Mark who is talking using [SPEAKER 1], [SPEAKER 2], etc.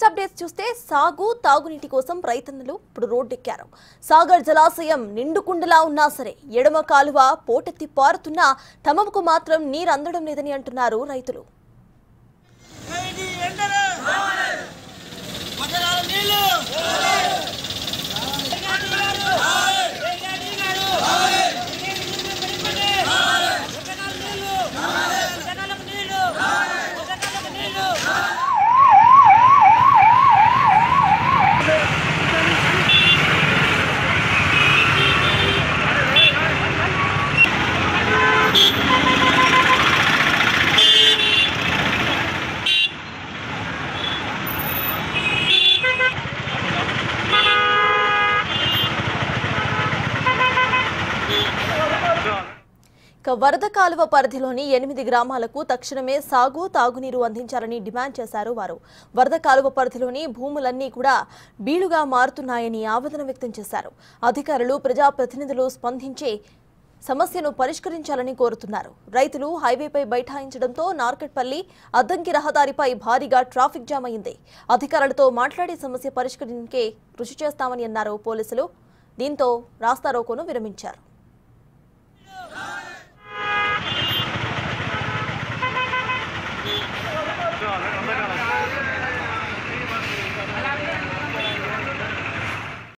[SPEAKER 1] Next updates చూస్తే సాగు తాగునీటి కోసం రైతన్నలు ఇప్పుడు రోడ్డెక్కారు. సాగర్ జలాశయం నిండుకుండలా ఉన్నా సరే ఎడమ కాలువ పోటెత్తి పారుతున్నా తమకు మాత్రం నీరు అందడం లేదని అంటున్నారు రైతులు. వరద కాలువ పరిధిలోని 8 గ్రామాలకు తక్షణమే సాగు తాగునీరు అందించాలని డిమాండ్ చేశారు వారు. వరద కాలువ పరిధిలోని భూములన్నీ కూడా బీడుగా మారుతున్నాయని ఆవేదన వ్యక్తం చేశారు. అధికారులు ప్రజాప్రతినిధులు స్పందించి సమస్యను పరిష్కరించాలని కోరుతున్నారు. రైతులు హైవేపై బైఠాయించడంతో నార్కట్పల్లి అద్దంకి రహదారిపై భారీగా ట్రాఫిక్ జామ్ అయింది. అధికారులతో మాట్లాడి సమస్య పరిష్కరించే కృషి చేస్తామని అన్నారు పోలీసులు. దీంతో రాస్తారోకోను విరమించారు.